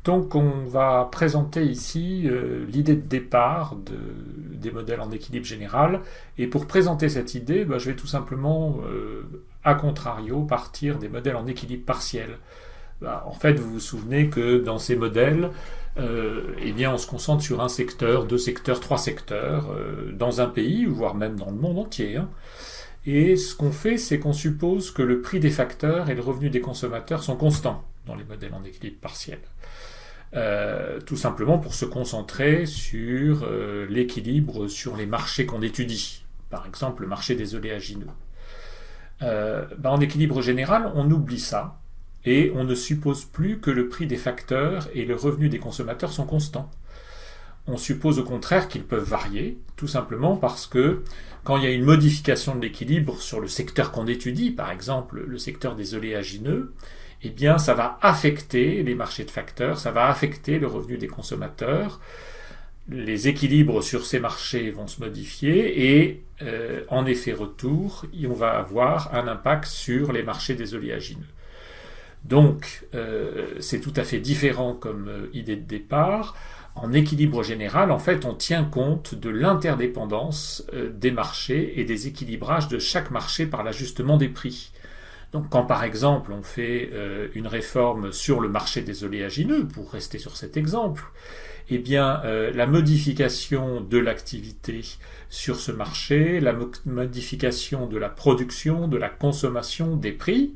Donc on va présenter ici l'idée de départ des modèles en équilibre général. Et pour présenter cette idée, je vais tout simplement, à contrario, partir des modèles en équilibre partiel. En fait, vous vous souvenez que dans ces modèles, on se concentre sur un secteur, deux secteurs, trois secteurs, dans un pays, voire même dans le monde entier. Et ce qu'on fait, c'est qu'on suppose que le prix des facteurs et le revenu des consommateurs sont constants dans les modèles en équilibre partiel. Tout simplement pour se concentrer sur l'équilibre sur les marchés qu'on étudie. Par exemple, le marché des oléagineux. En équilibre général, on oublie ça et on ne suppose plus que le prix des facteurs et le revenu des consommateurs sont constants. On suppose au contraire qu'ils peuvent varier, tout simplement parce que quand il y a une modification de l'équilibre sur le secteur qu'on étudie, par exemple le secteur des oléagineux, ça va affecter les marchés de facteurs, ça va affecter le revenu des consommateurs. Les équilibres sur ces marchés vont se modifier et en effet retour, on va avoir un impact sur les marchés des oléagineux. Donc, c'est tout à fait différent comme idée de départ. En équilibre général, en fait, on tient compte de l'interdépendance des marchés et des équilibrages de chaque marché par l'ajustement des prix. Donc, quand par exemple on fait une réforme sur le marché des oléagineux, pour rester sur cet exemple, la modification de l'activité sur ce marché, la modification de la production, de la consommation, des prix,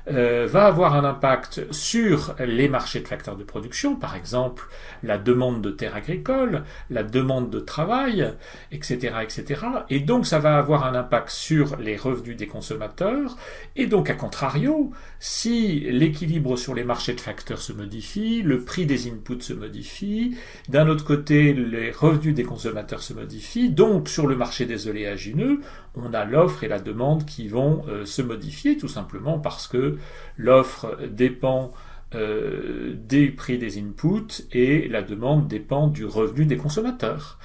va avoir un impact sur les marchés de facteurs de production, par exemple la demande de terres agricoles, la demande de travail, etc., etc. Et donc ça va avoir un impact sur les revenus des consommateurs. Et donc à contrario, si l'équilibre sur les marchés de facteurs se modifie, le prix des inputs se modifie, d'un autre côté les revenus des consommateurs se modifient, donc sur le marché des oléagineux, on a l'offre et la demande qui vont se modifier, tout simplement parce que l'offre dépend des prix des inputs et la demande dépend du revenu des consommateurs.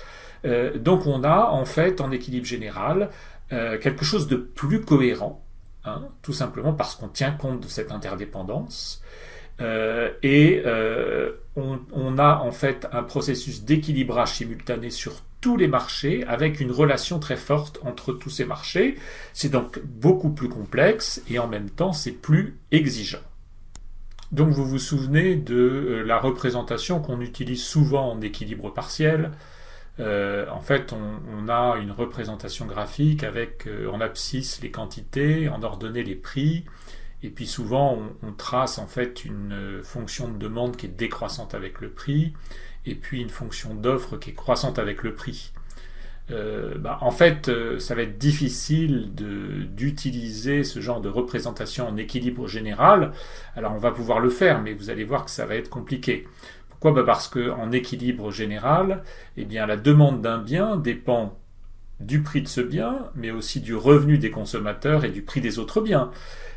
Donc on a en fait en équilibre général quelque chose de plus cohérent, tout simplement parce qu'on tient compte de cette interdépendance. On a en fait un processus d'équilibrage simultané sur tous les marchés avec une relation très forte entre tous ces marchés. C'est donc beaucoup plus complexe et en même temps c'est plus exigeant. Donc vous vous souvenez de la représentation qu'on utilise souvent en équilibre partiel. En fait, on a une représentation graphique avec en abscisse les quantités, en ordonnée les prix. Et puis souvent, on trace en fait une fonction de demande qui est décroissante avec le prix, et puis une fonction d'offre qui est croissante avec le prix. En fait, ça va être difficile d'utiliser ce genre de représentation en équilibre général. Alors on va pouvoir le faire, mais vous allez voir que ça va être compliqué. Pourquoi ? Parce qu'en équilibre général, la demande d'un bien dépend du prix de ce bien, mais aussi du revenu des consommateurs et du prix des autres biens.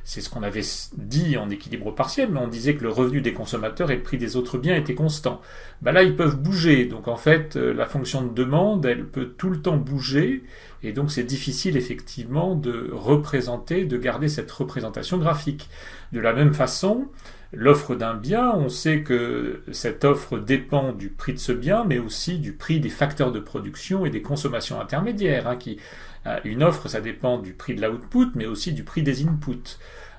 C'est ce qu'on avait dit en équilibre partiel, mais on disait que le revenu des consommateurs et le prix des autres biens étaient constants. Là, ils peuvent bouger. Donc en fait, la fonction de demande, elle peut tout le temps bouger, et donc c'est difficile effectivement de garder cette représentation graphique. De la même façon, l'offre d'un bien, on sait que cette offre dépend du prix de ce bien, mais aussi du prix des facteurs de production et des consommations intermédiaires. Une offre, ça dépend du prix de l'output, mais aussi du prix des inputs.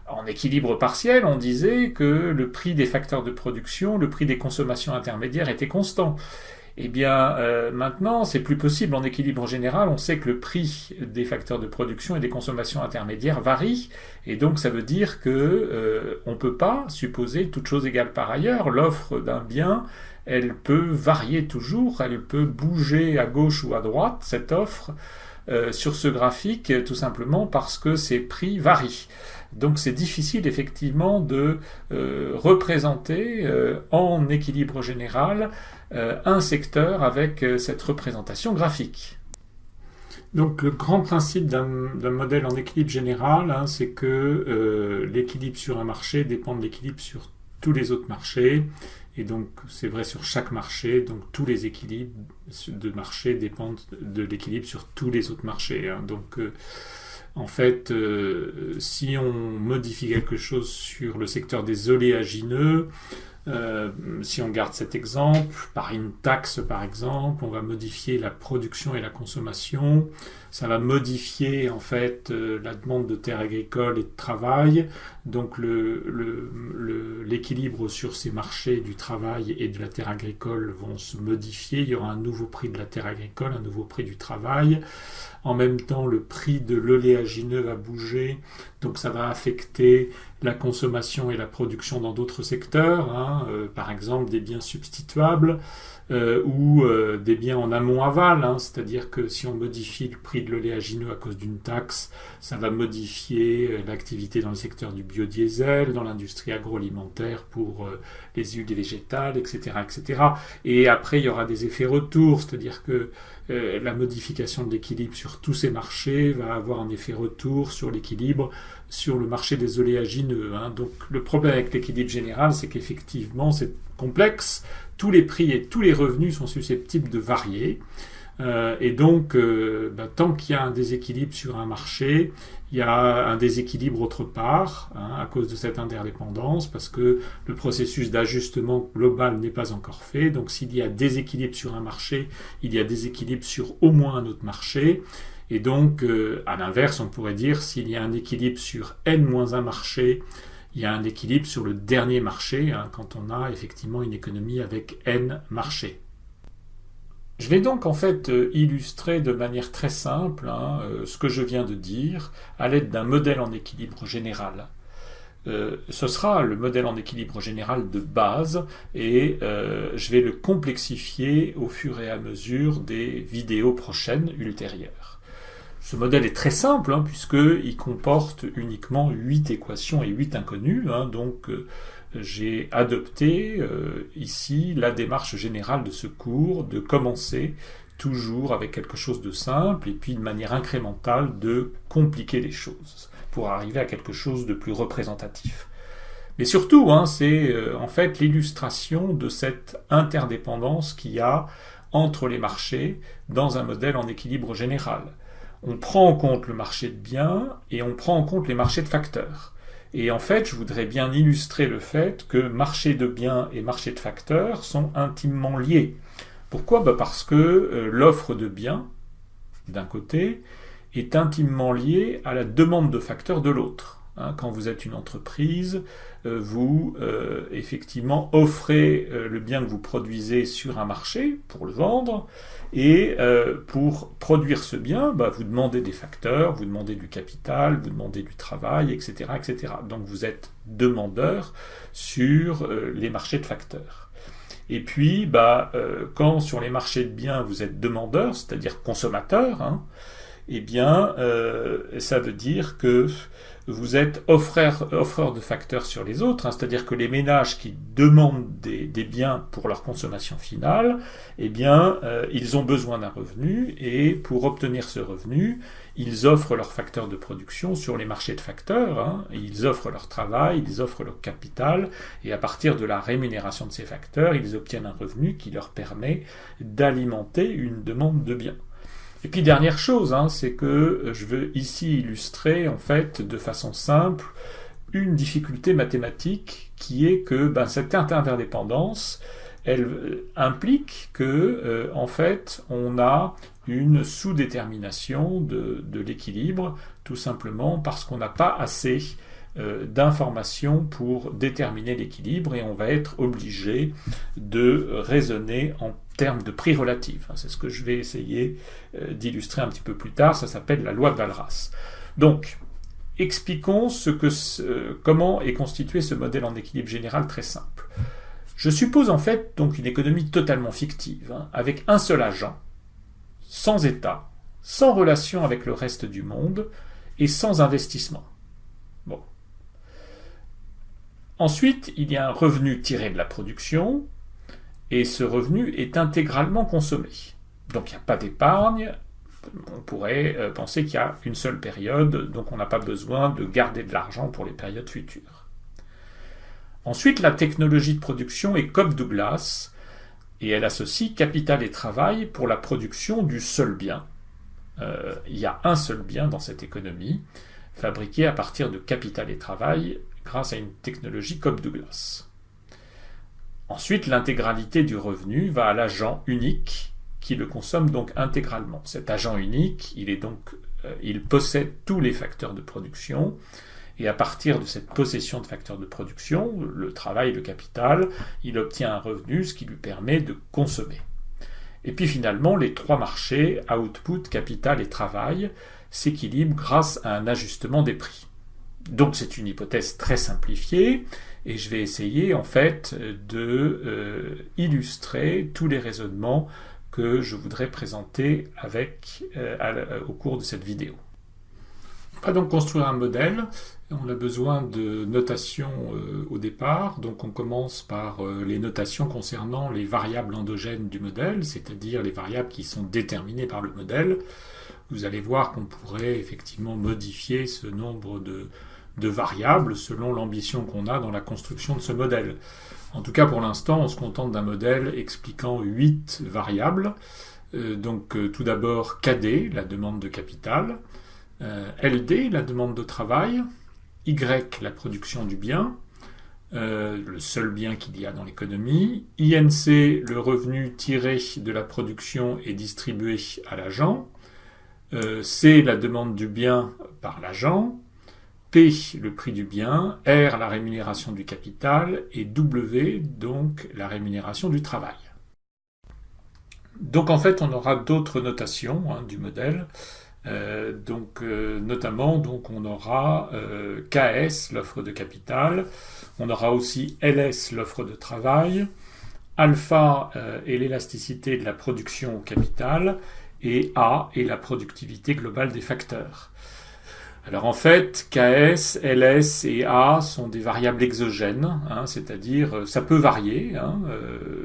En équilibre partiel, on disait que le prix des facteurs de production, le prix des consommations intermédiaires était constant. Maintenant, c'est plus possible. En équilibre général, on sait que le prix des facteurs de production et des consommations intermédiaires varie, et donc ça veut dire que on peut pas supposer toute chose égale par ailleurs. L'offre d'un bien, elle peut varier toujours, elle peut bouger à gauche ou à droite, cette offre, sur ce graphique, tout simplement parce que ces prix varient. Donc c'est difficile effectivement de représenter en équilibre général un secteur avec cette représentation graphique. Donc le grand principe d'un modèle en équilibre général, c'est que l'équilibre sur un marché dépend de l'équilibre sur tous les autres marchés, et donc c'est vrai sur chaque marché, donc tous les équilibres de marché dépendent de l'équilibre sur tous les autres marchés. Donc en fait, si on modifie quelque chose sur le secteur des oléagineux, Si on garde cet exemple, par une taxe par exemple, on va modifier la production et la consommation, ça va modifier en fait la demande de terres agricoles et de travail, donc l'équilibre sur ces marchés du travail et de la terre agricole vont se modifier, il y aura un nouveau prix de la terre agricole, un nouveau prix du travail. En même temps, le prix de l'oléagineux va bouger, donc ça va affecter la consommation et la production dans d'autres secteurs, par exemple des biens substituables ou des biens en amont-aval, c'est-à-dire que si on modifie le prix de l'oléagineux à cause d'une taxe, ça va modifier l'activité dans le secteur du biodiesel, dans l'industrie agroalimentaire pour les huiles végétales, etc., etc. Et après, il y aura des effets retours, c'est-à-dire que la modification de l'équilibre sur tous ces marchés va avoir un effet retour sur l'équilibre sur le marché des oléagineux. Donc le problème avec l'équilibre général, c'est qu'effectivement c'est complexe, tous les prix et tous les revenus sont susceptibles de varier. Et donc, tant qu'il y a un déséquilibre sur un marché, il y a un déséquilibre autre part, à cause de cette interdépendance, parce que le processus d'ajustement global n'est pas encore fait. Donc, s'il y a déséquilibre sur un marché, il y a déséquilibre sur au moins un autre marché. Et donc, à l'inverse, on pourrait dire, s'il y a un équilibre sur n-1 marché, il y a un équilibre sur le dernier marché, quand on a effectivement une économie avec n marchés. Je vais donc en fait illustrer de manière très simple ce que je viens de dire à l'aide d'un modèle en équilibre général. Ce sera le modèle en équilibre général de base et je vais le complexifier au fur et à mesure des vidéos prochaines ultérieures. Ce modèle est très simple puisqu'il comporte uniquement 8 équations et 8 inconnues, donc j'ai adopté ici la démarche générale de ce cours, de commencer toujours avec quelque chose de simple et puis de manière incrémentale de compliquer les choses pour arriver à quelque chose de plus représentatif. Mais surtout, c'est en fait l'illustration de cette interdépendance qu'il y a entre les marchés dans un modèle en équilibre général. On prend en compte le marché de biens et on prend en compte les marchés de facteurs. Et en fait, je voudrais bien illustrer le fait que marché de biens et marché de facteurs sont intimement liés. Pourquoi ? Parce que l'offre de biens, d'un côté, est intimement liée à la demande de facteurs de l'autre. Quand vous êtes une entreprise, vous effectivement offrez le bien que vous produisez sur un marché pour le vendre, et pour produire ce bien, vous demandez des facteurs, vous demandez du capital, vous demandez du travail, etc., etc. Donc vous êtes demandeur sur les marchés de facteurs. Et puis, quand sur les marchés de biens vous êtes demandeur, c'est-à-dire consommateur, eh bien, ça veut dire que vous êtes offreur de facteurs sur les autres, c'est-à-dire que les ménages qui demandent des biens pour leur consommation finale, eh bien, ils ont besoin d'un revenu, et pour obtenir ce revenu, ils offrent leurs facteurs de production sur les marchés de facteurs, ils offrent leur travail, ils offrent leur capital, et à partir de la rémunération de ces facteurs, ils obtiennent un revenu qui leur permet d'alimenter une demande de biens. Et puis dernière chose, c'est que je veux ici illustrer en fait de façon simple une difficulté mathématique qui est que cette interdépendance, elle implique que en fait on a une sous-détermination de l'équilibre, tout simplement parce qu'on n'a pas assez d'informations pour déterminer l'équilibre et on va être obligé de raisonner en termes de prix relatif. C'est ce que je vais essayer d'illustrer un petit peu plus tard, ça s'appelle la loi de Walras. Donc, expliquons comment est constitué ce modèle en équilibre général très simple. Je suppose en fait donc une économie totalement fictive, avec un seul agent, sans État, sans relation avec le reste du monde et sans investissement. Bon. Ensuite, il y a un revenu tiré de la production, et ce revenu est intégralement consommé. Donc il n'y a pas d'épargne, on pourrait penser qu'il y a une seule période, donc on n'a pas besoin de garder de l'argent pour les périodes futures. Ensuite, la technologie de production est Cobb-Douglas, et elle associe capital et travail pour la production du seul bien. Il y a un seul bien dans cette économie, fabriqué à partir de capital et travail grâce à une technologie Cobb-Douglas. Ensuite, l'intégralité du revenu va à l'agent unique qui le consomme donc intégralement. Cet agent unique, il possède tous les facteurs de production, et à partir de cette possession de facteurs de production, le travail, le capital, il obtient un revenu, ce qui lui permet de consommer. Et puis finalement, les trois marchés, output, capital et travail, s'équilibrent grâce à un ajustement des prix. Donc c'est une hypothèse très simplifiée, et je vais essayer en fait de illustrer tous les raisonnements que je voudrais présenter au cours de cette vidéo. On va donc construire un modèle. On a besoin de notations au départ. Donc on commence par les notations concernant les variables endogènes du modèle, c'est-à-dire les variables qui sont déterminées par le modèle. Vous allez voir qu'on pourrait effectivement modifier ce nombre de variables selon l'ambition qu'on a dans la construction de ce modèle. En tout cas, pour l'instant, on se contente d'un modèle expliquant 8 variables. Tout d'abord, KD, la demande de capital, LD, la demande de travail, Y, la production du bien, le seul bien qu'il y a dans l'économie, INC, le revenu tiré de la production et distribué à l'agent, C, la demande du bien par l'agent, P, le prix du bien, R, la rémunération du capital, et W, donc la rémunération du travail. Donc en fait, on aura d'autres notations du modèle. Notamment, on aura KS, l'offre de capital, on aura aussi LS, l'offre de travail, alpha est l'élasticité de la production au capital, et A est la productivité globale des facteurs. Alors en fait, KS, LS et A sont des variables exogènes, c'est-à-dire ça peut varier,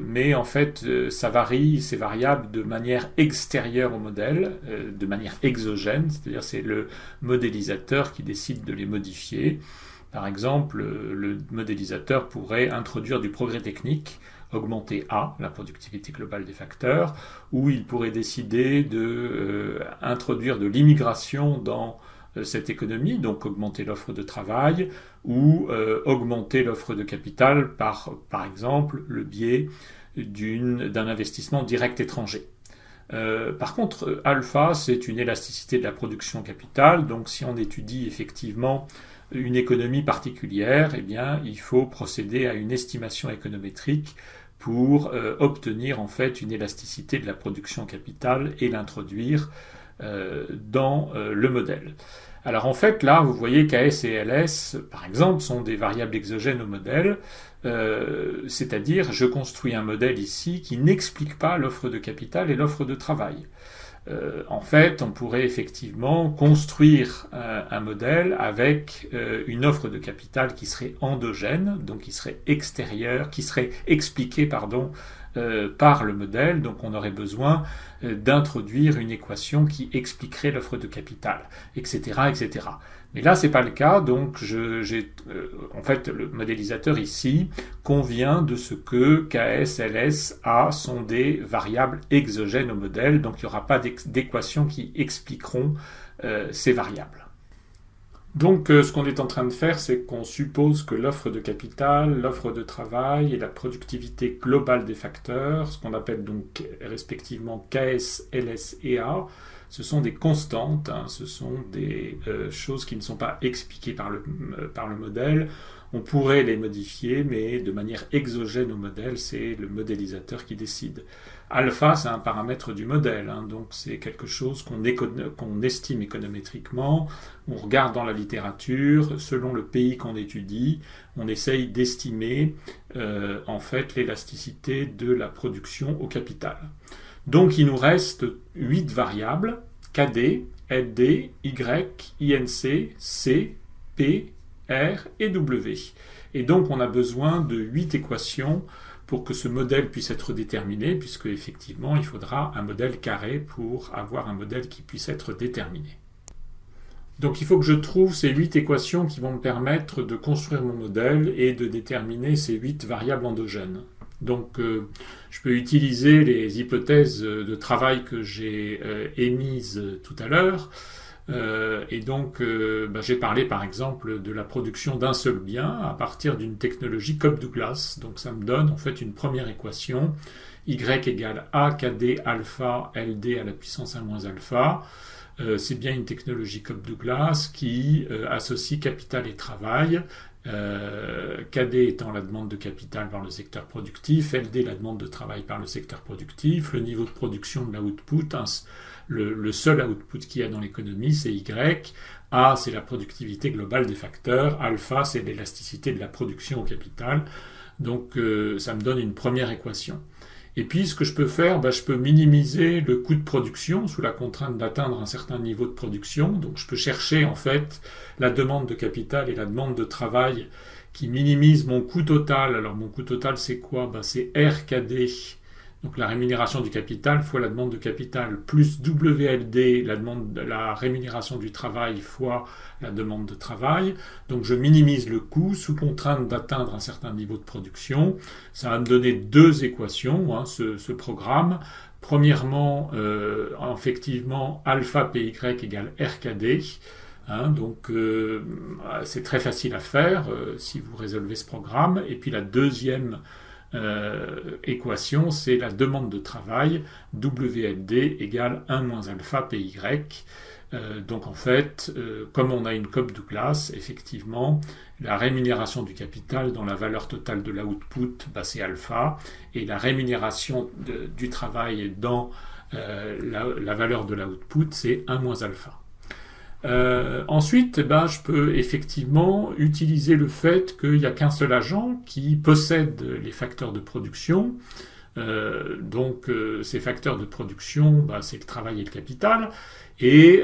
mais en fait ça varie, ces variables, de manière extérieure au modèle, de manière exogène, c'est-à-dire c'est le modélisateur qui décide de les modifier. Par exemple, le modélisateur pourrait introduire du progrès technique, augmenter A, la productivité globale des facteurs, ou il pourrait décider d'introduire de l'immigration dans cette économie, donc augmenter l'offre de travail ou augmenter l'offre de capital par exemple, le biais d'un investissement direct étranger. Par contre, alpha, c'est une élasticité de la production capitale, donc si on étudie effectivement une économie particulière, eh bien, il faut procéder à une estimation économétrique pour obtenir en fait une élasticité de la production capitale et l'introduire dans le modèle. Alors en fait, là, vous voyez KS et LS, par exemple, sont des variables exogènes au modèle, c'est-à-dire je construis un modèle ici qui n'explique pas l'offre de capital et l'offre de travail. En fait, on pourrait effectivement construire un modèle avec une offre de capital qui serait endogène, donc qui serait extérieure, qui serait expliquée, par le modèle, donc on aurait besoin d'introduire une équation qui expliquerait l'offre de capital, etc., etc. Mais là, c'est pas le cas, donc en fait, le modélisateur ici convient de ce que KS, LS, A sont des variables exogènes au modèle, donc il n'y aura pas d'équations qui expliqueront ces variables. Donc ce qu'on est en train de faire, c'est qu'on suppose que l'offre de capital, l'offre de travail et la productivité globale des facteurs, ce qu'on appelle donc respectivement KS, LS et A, ce sont des constantes, ce sont des choses qui ne sont pas expliquées par le modèle. On pourrait les modifier, mais de manière exogène au modèle, c'est le modélisateur qui décide. Alpha, c'est un paramètre du modèle, donc c'est quelque chose qu'on estime économétriquement, on regarde dans la littérature, selon le pays qu'on étudie, on essaye d'estimer en fait l'élasticité de la production au capital. Donc il nous reste 8 variables, KD, LD, Y, INC, C, P, R et W. Et donc on a besoin de 8 équations pour que ce modèle puisse être déterminé, puisque effectivement il faudra un modèle carré pour avoir un modèle qui puisse être déterminé. Donc il faut que je trouve ces 8 équations qui vont me permettre de construire mon modèle et de déterminer ces 8 variables endogènes. Donc je peux utiliser les hypothèses de travail que j'ai émises tout à l'heure. Et donc, j'ai parlé par exemple de la production d'un seul bien à partir d'une technologie Cobb-Douglas. Donc ça me donne en fait une première équation, Y égale A KD alpha LD à la puissance 1 moins alpha. C'est bien une technologie Cobb-Douglas qui associe capital et travail. KD étant la demande de capital par le secteur productif, LD la demande de travail par le secteur productif, le niveau de production de l'output, le seul output qu'il y a dans l'économie, c'est Y, A c'est la productivité globale des facteurs, alpha c'est l'élasticité de la production au capital, donc ça me donne une première équation. Et puis, ce que je peux faire, je peux minimiser le coût de production sous la contrainte d'atteindre un certain niveau de production. Donc, je peux chercher, en fait, la demande de capital et la demande de travail qui minimisent mon coût total. Alors, mon coût total, c'est quoi? C'est RKD, donc la rémunération du capital fois la demande de capital, plus WLD, la rémunération du travail fois la demande de travail. Donc je minimise le coût sous contrainte d'atteindre un certain niveau de production. Ça va me donner deux équations, ce programme. Premièrement, effectivement, alpha PY égale RKD. Donc c'est très facile à faire si vous résolvez ce programme. Et puis la deuxième équation, c'est la demande de travail, WLD égale 1 moins alpha PY. Donc en fait, comme on a une Cobb-Douglas, effectivement, la rémunération du capital dans la valeur totale de l'output, c'est alpha, et la rémunération du travail dans la valeur de l'output, c'est 1 moins alpha. Ensuite, je peux effectivement utiliser le fait qu'il n'y a qu'un seul agent qui possède les facteurs de production. Donc ces facteurs de production, c'est le travail et le capital. Et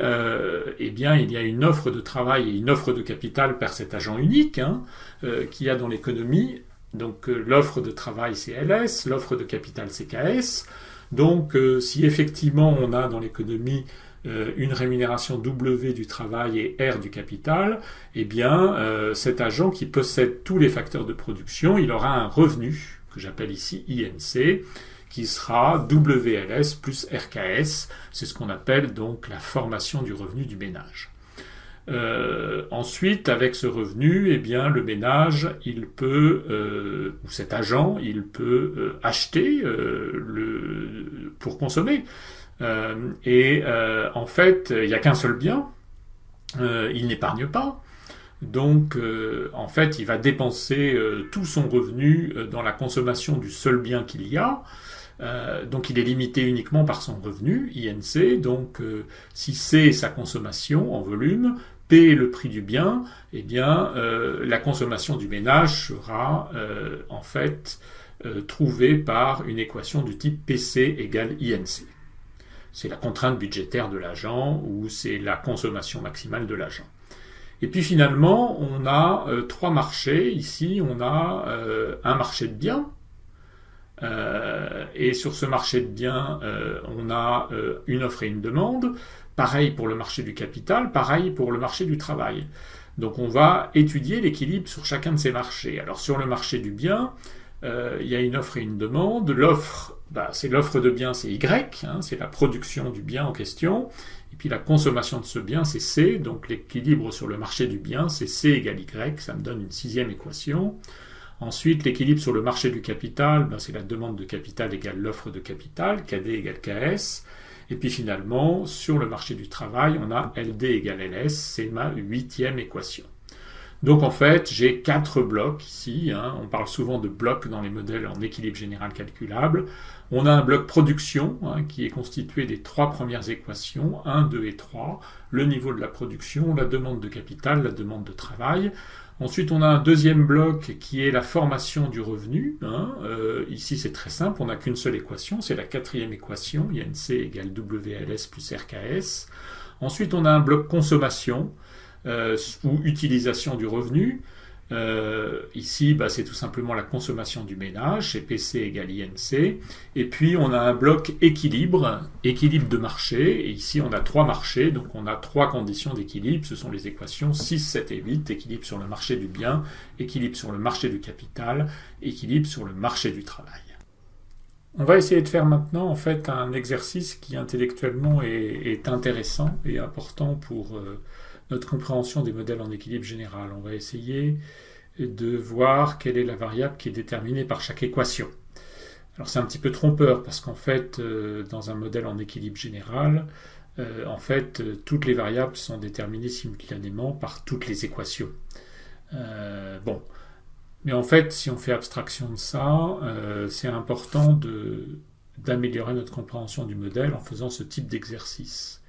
il y a une offre de travail et une offre de capital par cet agent unique qu'il y a dans l'économie. Donc l'offre de travail c'est LS, l'offre de capital c'est KS. Donc si effectivement on a dans l'économie une rémunération W du travail et R du capital, cet agent qui possède tous les facteurs de production, il aura un revenu, que j'appelle ici INC, qui sera WLS plus RKS, c'est ce qu'on appelle donc la formation du revenu du ménage. Ensuite, avec ce revenu, le ménage, il peut, ou cet agent, il peut acheter pour consommer. En fait, il n'y a qu'un seul bien, il n'épargne pas, donc en fait il va dépenser tout son revenu dans la consommation du seul bien qu'il y a, donc il est limité uniquement par son revenu, INC, donc si C sa consommation en volume, P est le prix du bien, la consommation du ménage sera en fait trouvée par une équation du type PC égale INC. C'est la contrainte budgétaire de l'agent ou c'est la consommation maximale de l'agent. Et puis finalement, on a trois marchés. Ici, on a un marché de biens. Et sur ce marché de biens, on a une offre et une demande. Pareil pour le marché du capital, pareil pour le marché du travail. Donc on va étudier l'équilibre sur chacun de ces marchés. Alors sur le marché du bien, il y a une offre et une demande. L'offre, c'est l'offre de bien, c'est Y, c'est la production du bien en question. Et puis la consommation de ce bien, c'est C. Donc l'équilibre sur le marché du bien, c'est C égale Y. Ça me donne une sixième équation. Ensuite, l'équilibre sur le marché du capital, c'est la demande de capital égale l'offre de capital, KD égale KS. Et puis finalement, sur le marché du travail, on a LD égale LS. C'est ma huitième équation. Donc en fait, j'ai 4 blocs ici. On parle souvent de blocs dans les modèles en équilibre général calculable. On a un bloc production qui est constitué des 3 premières équations, 1, 2 et 3. Le niveau de la production, la demande de capital, la demande de travail. Ensuite, on a un deuxième bloc qui est la formation du revenu. Ici, c'est très simple, on n'a qu'une seule équation, c'est la 4e équation, INC égale WLS plus RKS. Ensuite, on a un bloc consommation, ou utilisation du revenu. Ici, c'est tout simplement la consommation du ménage, c'est PC égale INC. Et puis, on a un bloc équilibre de marché. Et ici, on a 3 marchés, donc on a 3 conditions d'équilibre. Ce sont les équations 6, 7 et 8. Équilibre sur le marché du bien, équilibre sur le marché du capital, équilibre sur le marché du travail. On va essayer de faire maintenant en fait un exercice qui intellectuellement est intéressant et important pour notre compréhension des modèles en équilibre général. On va essayer de voir quelle est la variable qui est déterminée par chaque équation. Alors c'est un petit peu trompeur parce qu'en fait, dans un modèle en équilibre général, toutes les variables sont déterminées simultanément par toutes les équations. Bon, mais en fait, si on fait abstraction de ça, c'est important d'améliorer notre compréhension du modèle en faisant ce type d'exercice.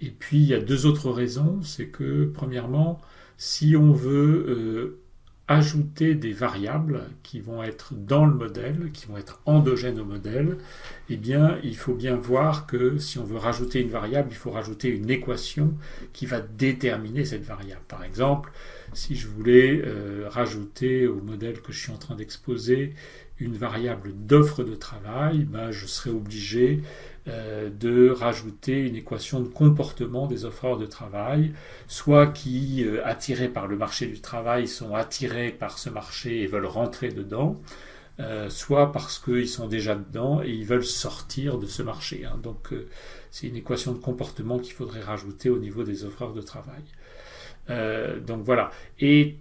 Et puis, il y a deux autres raisons. C'est que, premièrement, si on veut ajouter des variables qui vont être dans le modèle, qui vont être endogènes au modèle, eh bien, il faut bien voir que si on veut rajouter une variable, il faut rajouter une équation qui va déterminer cette variable. Par exemple, si je voulais rajouter au modèle que je suis en train d'exposer une variable d'offre de travail, je serais obligé de rajouter une équation de comportement des offreurs de travail, soit qui, attirés par le marché du travail, sont attirés par ce marché et veulent rentrer dedans, soit parce qu'ils sont déjà dedans et ils veulent sortir de ce marché. Donc c'est une équation de comportement qu'il faudrait rajouter au niveau des offreurs de travail. Donc voilà. Et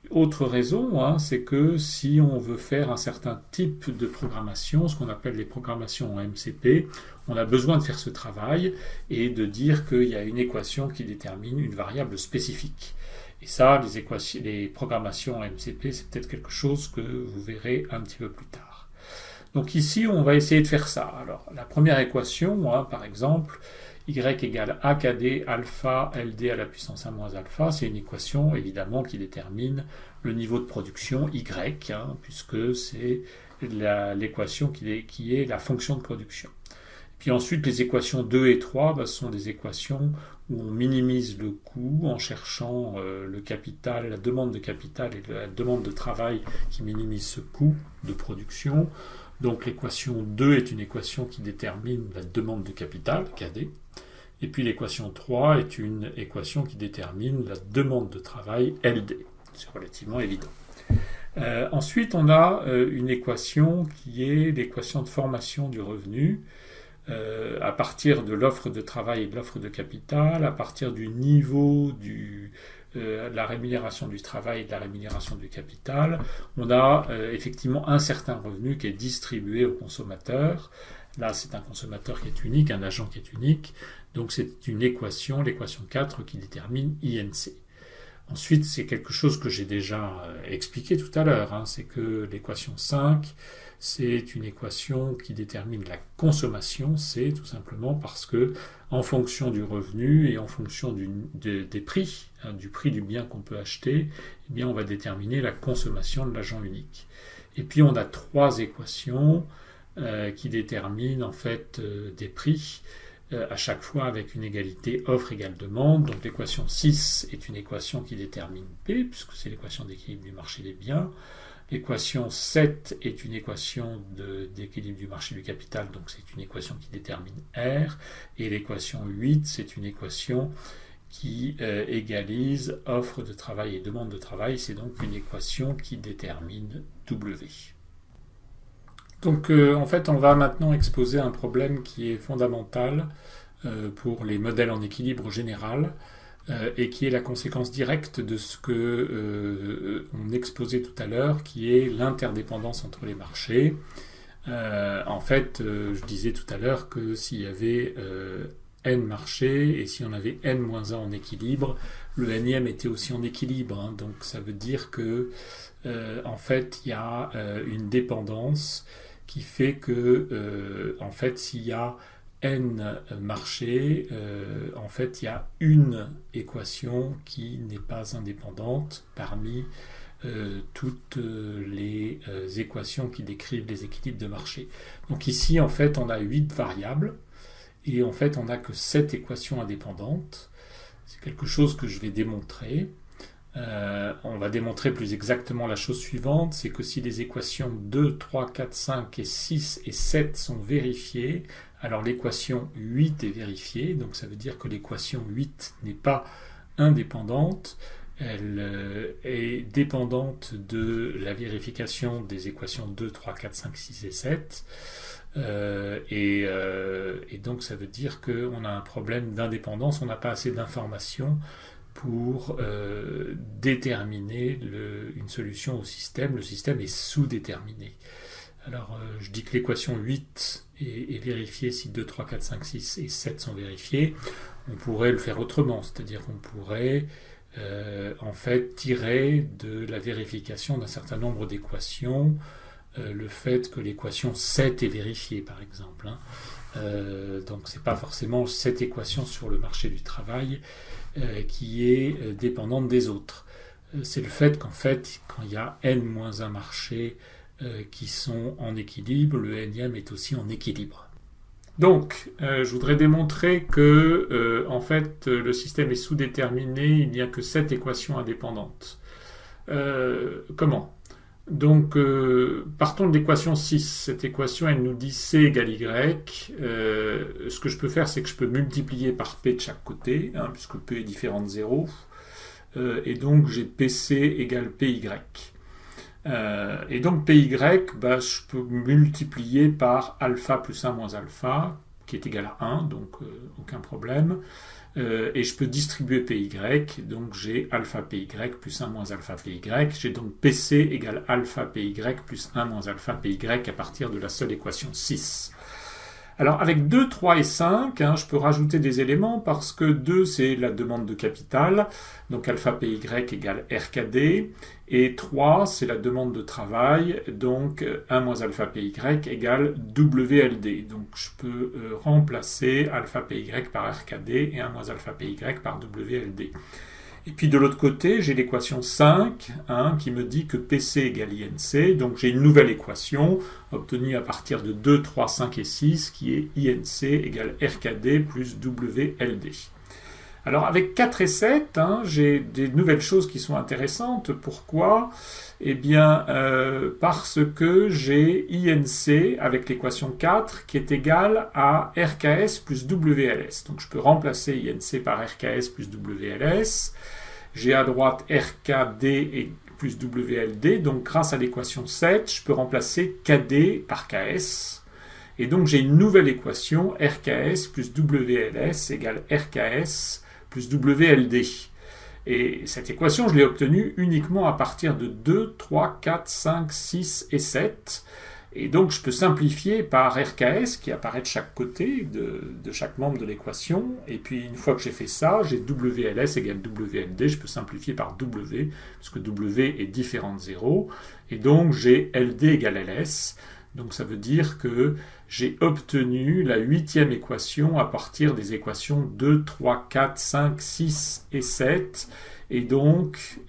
autre raison, c'est que si on veut faire un certain type de programmation, ce qu'on appelle les programmations en MCP, on a besoin de faire ce travail et de dire qu'il y a une équation qui détermine une variable spécifique. Et ça, les programmations en MCP, c'est peut-être quelque chose que vous verrez un petit peu plus tard. Donc ici, on va essayer de faire ça. Alors, la première équation, par exemple, y égale AKD alpha LD à la puissance 1 moins alpha, c'est une équation évidemment qui détermine le niveau de production Y, puisque c'est l'équation qui est la fonction de production. Puis ensuite, les équations 2 et 3 ce sont des équations où on minimise le coût en cherchant le capital, la demande de capital et la demande de travail qui minimise ce coût de production. Donc l'équation 2 est une équation qui détermine la demande de capital, KD. Et puis l'équation 3 est une équation qui détermine la demande de travail, LD. C'est relativement évident. Ensuite, on a une équation qui est l'équation de formation du revenu à partir de l'offre de travail et de l'offre de capital, à partir du niveau de la rémunération du travail et de la rémunération du capital. On a effectivement un certain revenu qui est distribué au consommateur. Là, c'est un consommateur qui est unique, un agent qui est unique. Donc, c'est une équation, l'équation 4, qui détermine INC. Ensuite, c'est quelque chose que j'ai déjà expliqué tout à l'heure. C'est que l'équation 5, c'est une équation qui détermine la consommation. C'est tout simplement parce que, en fonction du revenu et en fonction des prix, du prix du bien qu'on peut acheter, eh bien, on va déterminer la consommation de l'agent unique. Et puis, on a 3 équations qui déterminent en fait des prix à chaque fois avec une égalité offre égale demande. Donc l'équation 6 est une équation qui détermine P, puisque c'est l'équation d'équilibre du marché des biens. L'équation 7 est une équation d'équilibre du marché du capital, donc c'est une équation qui détermine R. Et l'équation 8, c'est une équation qui égalise offre de travail et demande de travail. C'est donc une équation qui détermine W. Donc en fait, on va maintenant exposer un problème qui est fondamental pour les modèles en équilibre général et qui est la conséquence directe de ce que on exposait tout à l'heure, qui est l'interdépendance entre les marchés. Je disais tout à l'heure que s'il y avait n marchés et si on avait n-1 en équilibre, le nème était aussi en équilibre. Donc ça veut dire que il y a une dépendance qui fait que, s'il y a n marchés, il y a une équation qui n'est pas indépendante parmi toutes les équations qui décrivent les équilibres de marché. Donc ici, on a 8 variables et on n'a que 7 équations indépendantes. C'est quelque chose que je vais démontrer. On va démontrer plus exactement la chose suivante, c'est que si les équations 2, 3, 4, 5 et 6 et 7 sont vérifiées, alors l'équation 8 est vérifiée, donc ça veut dire que l'équation 8 n'est pas indépendante, elle est dépendante de la vérification des équations 2, 3, 4, 5, 6 et 7. Et donc ça veut dire qu'on a un problème d'indépendance, on n'a pas assez d'informations pour déterminer une solution au système. Le système est sous-déterminé. Alors je dis que l'équation 8 est vérifiée si 2, 3, 4, 5, 6 et 7 sont vérifiés. On pourrait le faire autrement, c'est-à-dire qu'on pourrait en fait tirer de la vérification d'un certain nombre d'équations le fait que l'équation 7 est vérifiée, par exemple. Donc c'est pas forcément cette équation sur le marché du travail qui est dépendante des autres. C'est le fait qu'en fait, quand il y a n-1 marchés qui sont en équilibre, le nème est aussi en équilibre. Donc, je voudrais démontrer que en fait, le système est sous-déterminé, il n'y a que 7 équations indépendantes. Comment ? Donc, partons de l'équation 6. Cette équation, elle nous dit C égale Y. Ce que je peux faire, c'est que je peux multiplier par P de chaque côté, puisque P est différent de 0. Et donc, j'ai PC égale PY. Et donc, PY, je peux multiplier par alpha plus 1 moins alpha, qui est égal à 1, donc aucun problème. Et je peux distribuer PY, donc j'ai alpha PY plus 1 moins alpha PY. J'ai donc PC égale alpha PY plus 1 moins alpha PY à partir de la seule équation 6. Alors avec 2, 3 et 5, je peux rajouter des éléments parce que 2 c'est la demande de capital, donc alpha PY égale RKD, et 3 c'est la demande de travail, donc 1 moins alpha PY égale WLD. Donc je peux remplacer alpha PY par RKD et 1 moins alpha PY par WLD. Et puis de l'autre côté, j'ai l'équation 5 qui me dit que PC égale INC. Donc j'ai une nouvelle équation obtenue à partir de 2, 3, 5 et 6 qui est INC égale RKD plus WLD. Alors avec 4 et 7, j'ai des nouvelles choses qui sont intéressantes. Pourquoi ? Eh bien parce que j'ai INC avec l'équation 4 qui est égale à RKS plus WLS. Donc je peux remplacer INC par RKS plus WLS. J'ai à droite RKD et plus WLD. Donc grâce à l'équation 7, je peux remplacer KD par KS. Et donc j'ai une nouvelle équation RKS plus WLS égale RKS plus WLD. Et cette équation, je l'ai obtenue uniquement à partir de 2, 3, 4, 5, 6 et 7. Et donc, je peux simplifier par RKS qui apparaît de chaque côté de chaque membre de l'équation. Et puis, une fois que j'ai fait ça, j'ai WLS égale WLD. Je peux simplifier par W, puisque W est différent de 0. Et donc, j'ai LD égale LS. Donc, ça veut dire que j'ai obtenu la 8e équation à partir des équations 2, 3, 4, 5, 6 et 7. Et donc,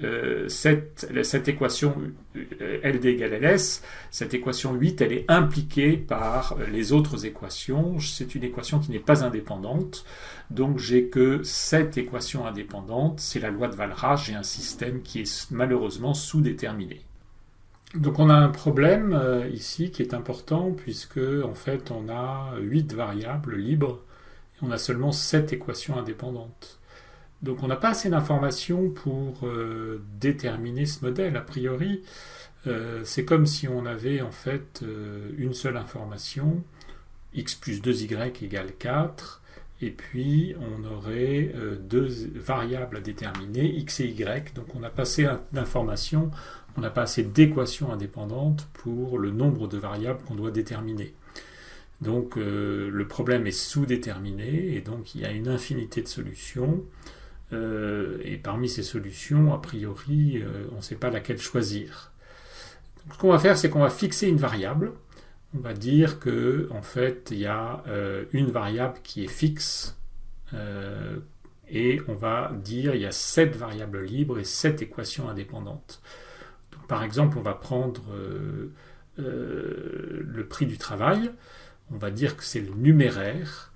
cette équation LD égale LS, cette équation 8, elle est impliquée par les autres équations. C'est une équation qui n'est pas indépendante. Donc, j'ai que cette équation indépendante. C'est la loi de Walras. J'ai un système qui est malheureusement sous-déterminé. Donc on a un problème ici qui est important puisque en fait on a 8 variables libres et on a seulement 7 équations indépendantes. Donc on n'a pas assez d'informations pour déterminer ce modèle. A priori, c'est comme si on avait en fait une seule information, x plus 2y égale 4, et puis on aurait deux variables à déterminer, x et y. Donc on a pas assez d'informations, on n'a pas assez d'équations indépendantes pour le nombre de variables qu'on doit déterminer. Donc le problème est sous-déterminé, et donc il y a une infinité de solutions. Et parmi ces solutions, a priori, on ne sait pas laquelle choisir. Donc, ce qu'on va faire, c'est qu'on va fixer une variable. On va dire que en fait, il y a une variable qui est fixe, et on va dire il y a 7 variables libres et 7 équations indépendantes. Donc, par exemple, on va prendre le prix du travail. On va dire que c'est le numéraire.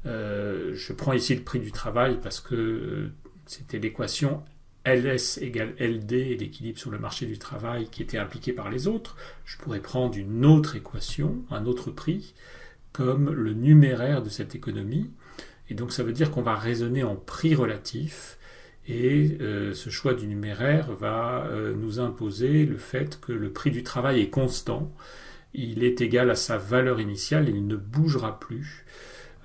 Je prends ici le prix du travail parce que c'était l'équation LS égale LD et l'équilibre sur le marché du travail qui était impliqué par les autres. Je pourrais prendre une autre équation, un autre prix, comme le numéraire de cette économie. Et donc ça veut dire qu'on va raisonner en prix relatif. Et ce choix du numéraire va nous imposer le fait que le prix du travail est constant. il est égal à sa valeur initiale et il ne bougera plus.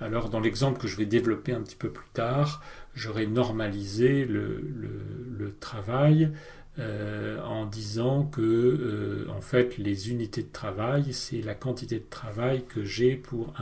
Alors dans l'exemple que je vais développer un petit peu plus tard, j'aurai normalisé le travail en disant que en fait les unités de travail, c'est la quantité de travail que j'ai pour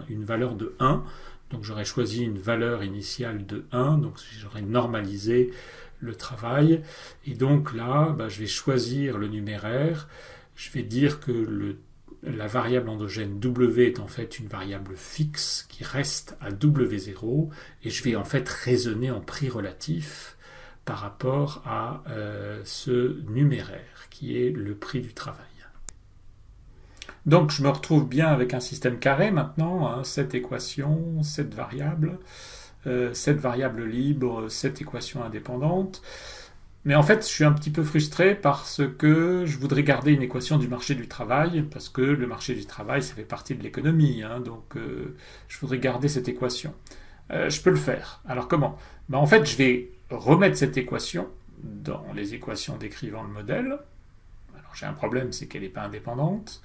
une valeur de 1. Donc j'aurais choisi une valeur initiale de 1, donc j'aurais normalisé le travail. Et donc là, je vais choisir le numéraire. Je vais dire que la variable endogène W est en fait une variable fixe qui reste à W0. Et je vais en fait raisonner en prix relatif par rapport à ce numéraire qui est le prix du travail. Donc je me retrouve bien avec un système carré maintenant, cette équation, cette variable libre, cette équation indépendante. Mais en fait, je suis un petit peu frustré parce que je voudrais garder une équation du marché du travail, parce que le marché du travail, ça fait partie de l'économie, donc je voudrais garder cette équation. Je peux le faire. Alors comment ? En fait, je vais remettre cette équation dans les équations décrivant le modèle. Alors j'ai un problème, c'est qu'elle n'est pas indépendante.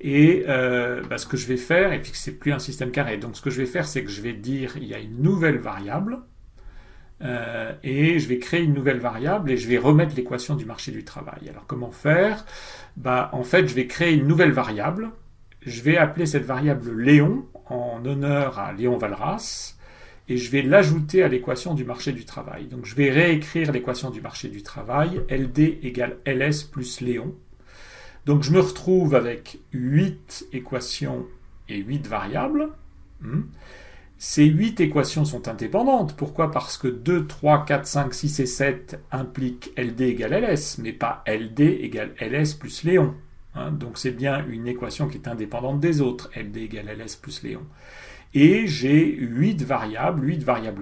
Et ce que je vais faire, et puis que c'est plus un système carré, donc ce que je vais faire, c'est que je vais dire il y a une nouvelle variable, et je vais créer une nouvelle variable et je vais remettre l'équation du marché du travail. Alors comment faire ? En fait, je vais créer une nouvelle variable, je vais appeler cette variable Léon, en honneur à Léon Walras, et je vais l'ajouter à l'équation du marché du travail. Donc je vais réécrire l'équation du marché du travail, LD égale LS plus Léon. Donc je me retrouve avec 8 équations et 8 variables. Ces 8 équations sont indépendantes. Pourquoi ? Parce que 2, 3, 4, 5, 6 et 7 impliquent LD égale LS, mais pas LD égale LS plus Léon. Donc c'est bien une équation qui est indépendante des autres, LD égale LS plus Léon. Et j'ai 8 variables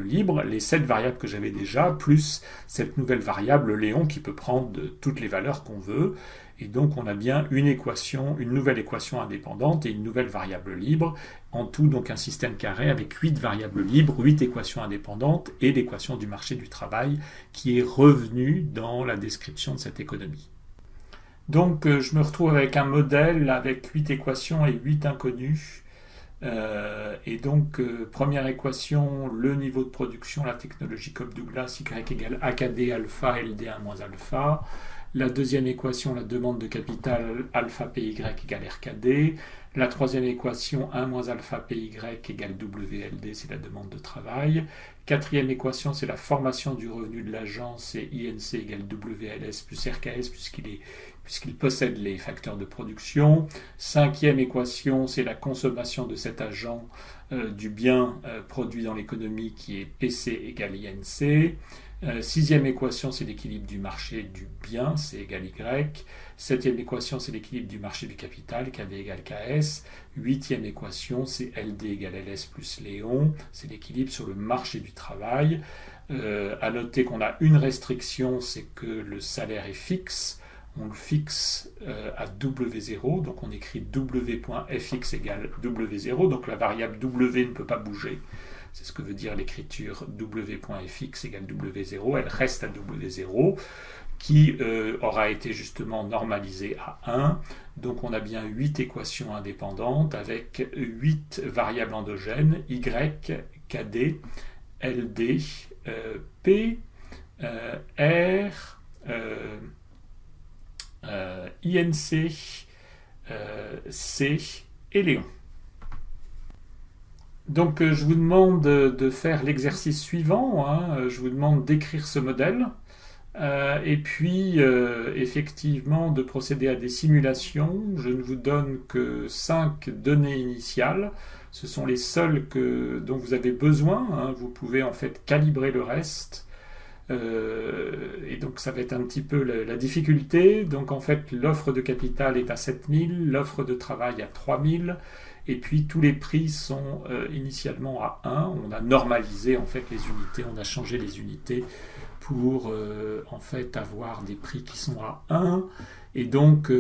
libres, les 7 variables que j'avais déjà, plus cette nouvelle variable Léon qui peut prendre toutes les valeurs qu'on veut. Et donc on a bien une nouvelle équation indépendante et une nouvelle variable libre. En tout, donc un système carré avec 8 variables libres, 8 équations indépendantes et l'équation du marché du travail qui est revenue dans la description de cette économie. Donc je me retrouve avec un modèle avec 8 équations et 8 inconnus. Et donc, première équation, le niveau de production, la technologie Cobb-Douglas, Y égale AKD alpha LD1 moins alpha. La deuxième équation, la demande de capital, alpha PY égale RKD. La troisième équation, 1 moins alpha PY égale WLD, c'est la demande de travail. Quatrième équation, c'est la formation du revenu de l'agent, c'est INC égale WLS plus RKS, puisqu'il possède les facteurs de production. Cinquième équation, c'est la consommation de cet agent du bien produit dans l'économie, qui est PC égale INC. Sixième équation, c'est l'équilibre du marché du bien, C égale Y. Septième équation, c'est l'équilibre du marché du capital, KD égale KS. Huitième équation, c'est LD égale LS plus Léon, c'est l'équilibre sur le marché du travail. À noter qu'on a une restriction, c'est que le salaire est fixe. On le fixe à W0, donc on écrit W.fx égale W0, donc la variable W ne peut pas bouger. C'est ce que veut dire l'écriture W.fx égale W0, elle reste à W0, qui aura été justement normalisée à 1. Donc on a bien 8 équations indépendantes avec 8 variables endogènes, Y, KD, LD, P, R, INC, C et Léon. Donc je vous demande de faire l'exercice suivant, je vous demande d'écrire ce modèle, et puis effectivement de procéder à des simulations. Je ne vous donne que 5 données initiales, ce sont les seules dont vous avez besoin, vous pouvez en fait calibrer le reste. Et donc ça va être un petit peu la difficulté. Donc en fait l'offre de capital est à 7000, l'offre de travail à 3000, et puis tous les prix sont initialement à 1. On a normalisé en fait les unités, on a changé les unités pour en fait avoir des prix qui sont à 1. Et donc,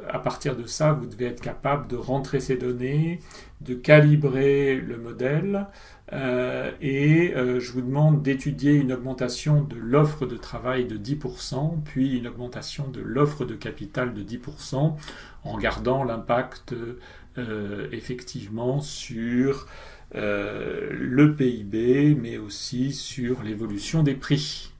à partir de ça, vous devez être capable de rentrer ces données, de calibrer le modèle, je vous demande d'étudier une augmentation de l'offre de travail de 10%, puis une augmentation de l'offre de capital de 10%, en regardant l'impact effectivement sur le PIB, mais aussi sur l'évolution des prix.